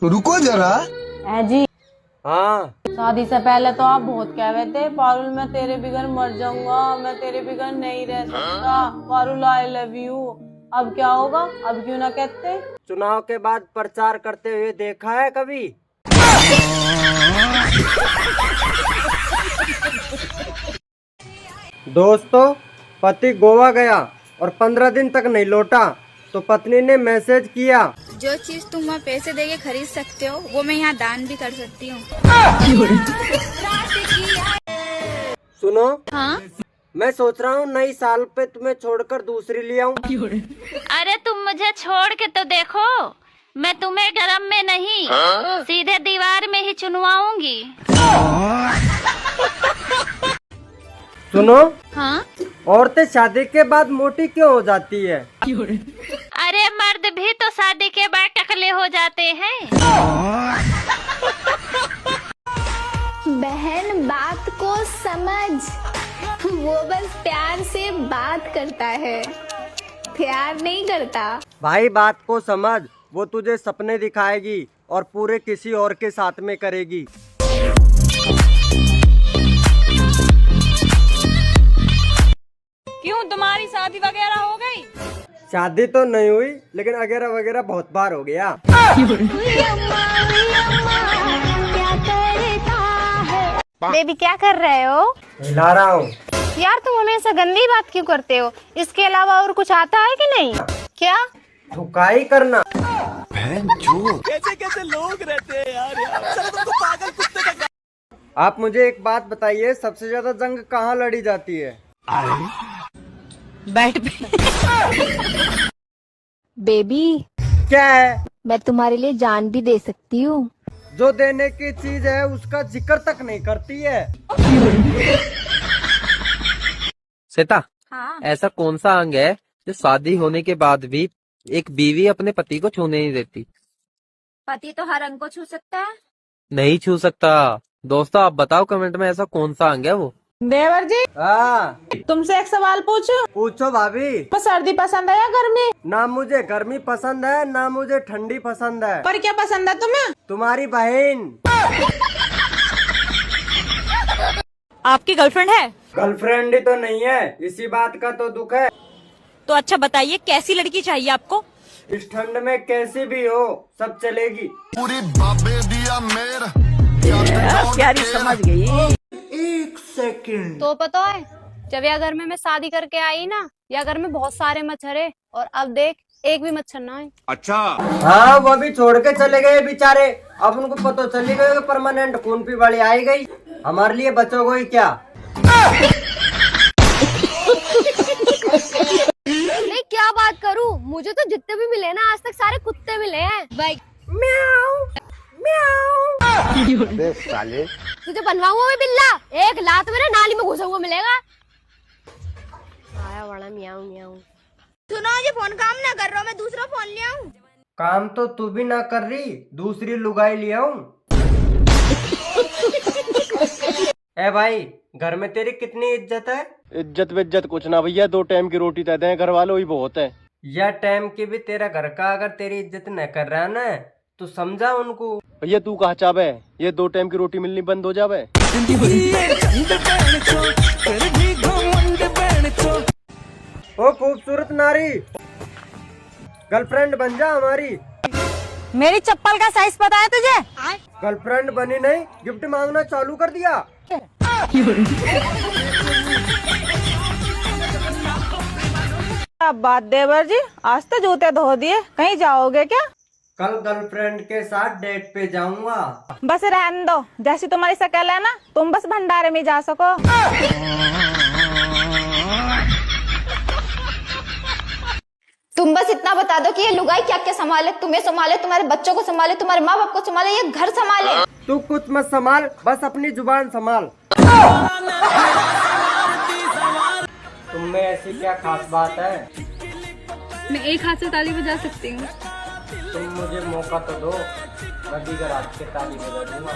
रुको जरा। है जी। हाँ शादी से पहले तो आप बहुत कह रहे थे पारुल मैं तेरे बिगर मर जाऊंगा, मैं तेरे बिगर नहीं रह सकता, पारुल आई लव यू। अब क्या होगा, अब क्यों ना कहते? चुनाव के बाद प्रचार करते हुए देखा है कभी? दोस्तों, पति गोवा गया और 15 दिन तक नहीं लौटा तो पत्नी ने मैसेज किया, जो चीज तुम वहाँ पैसे देके खरीद सकते हो वो मैं यहाँ दान भी कर सकती हूँ। सुनो, हाँ? मैं सोच रहा हूँ नई साल पे तुम्हें छोड़कर दूसरी ले आऊं। अरे तुम मुझे छोड़ के तो देखो, मैं तुम्हें गरम में नहीं सीधे दीवार में ही चुनवाऊंगी। सुनो, हाँ? औरतें शादी के बाद मोटी क्यों हो जाती है? अरे मर्द भी तो शादी के बाद टकले हो जाते हैं। बहन बात को समझ, वो बस प्यार से बात करता है, प्यार नहीं करता। भाई बात को समझ, वो तुझे सपने दिखाएगी और पूरे किसी और के साथ में करेगी। क्यों, तुम्हारी शादी वगैरह हो गई? शादी तो नहीं हुई लेकिन वगैरह वगैरह बहुत बार हो गया। बेबी क्या कर रहे हो? हिला रहा हूँ। यार तुम हमेशा गंदी बात क्यों करते हो? इसके अलावा और कुछ आता है कि नहीं? क्या थुकाई करना। कैसे कैसे लोग रहते हैं यार, चलो तुमको पागल कुत्ते का। आप मुझे एक बात बताइए, सबसे ज्यादा जंग कहाँ लड़ी जाती है? बैठ पे। बेबी क्या है? मैं तुम्हारे लिए जान भी दे सकती हूँ। जो देने की चीज है उसका जिक्र तक नहीं करती है। श्वेता, हाँ? ऐसा कौन सा अंग है जो शादी होने के बाद भी एक बीवी अपने पति को छूने नहीं देती? पति तो हर अंग को छू सकता है। नहीं छू सकता। दोस्तों आप बताओ कमेंट में ऐसा कौन सा अंग है वो? देवर जी, हाँ तुमसे एक सवाल पूछूं? पूछो भाभी। तो सर्दी पसंद है या गर्मी? ना मुझे गर्मी पसंद है ना मुझे ठंडी पसंद है। पर क्या पसंद है तुम्हें? तुम्हारी बहन। आपकी गर्लफ्रेंड है? गर्लफ्रेंड ही तो नहीं है, इसी बात का तो दुख है। तो अच्छा बताइए कैसी लड़की चाहिए आपको? इस ठंड में कैसी भी हो सब चलेगी। पूरी बाबे दिया मेर प्यारी समझ गई। एक सेकंड। तो पता है जब या घर में मैं शादी करके आई ना, या घर में बहुत सारे मच्छर है और अब देख एक भी मच्छर ना है। अच्छा। हाँ वो भी छोड़ के चले गए बेचारे। अब उनको पता चली गई परमानेंट खून की बाड़ी आई गई। हमारे लिए बचोगे क्या? मैं क्या बात करूं, मुझे तो जितने भी मिले ना आज तक सारे कुत्ते मिले हैं। भाई म्याऊ म्याऊ। साले तुझे बनवाऊंगा मैं बिल्ला, एक लात मेरे नाली में घुसा हुआ मिलेगा। आया बड़ा म्याऊ म्याऊ। सुनो, ये फोन काम ना कर रहा, मैं दूसरा फोन ले आऊं? काम तो तू भी ना कर रही, दूसरी लुगाई ले आऊं। ए भाई, घर में तेरी कितनी इज्जत है? इज्जत विज्जत कुछ ना भैया, 2 टाइम की रोटी दे दें घर वालों ही बहुत है। यह टाइम की भी तेरा घर का अगर तेरी इज्जत न कर रहा है ना तो समझा उनको। भैया तू कहा चाहे ये 2 टाइम की रोटी मिलनी बंद हो जावे। ओ खूबसूरत नारी, गर्लफ्रेंड बन जा हमारी। मेरी चप्पल का साइज पता है तुझे? गर्लफ्रेंड बनी नहीं, गिफ्ट मांगना चालू कर दिया। अब बात देवर जी, आज तो जूते धो दिए, कहीं जाओगे क्या? कल गर्लफ्रेंड के साथ डेट पे जाऊंगा। बस रहने दो, जैसी तुम्हारी शक्ल है ना, तुम बस भंडारे में जा सको। तुम बस इतना बता दो कि ये लुगाई क्या क्या संभाले, तुम्हें संभाले, तुम्हारे बच्चों को संभाले, तुम्हारे माँ बाप को संभाले, ये घर संभाले। तू कुछ मत संभाल, बस अपनी जुबान संभाल। तुम में ऐसी क्या खास बात है? मैं एक हाथ से ताली बजा सकती हूँ। तुम मुझे मौका तो दो, मैं दीगर हाथ से ताली बजा दूंगा।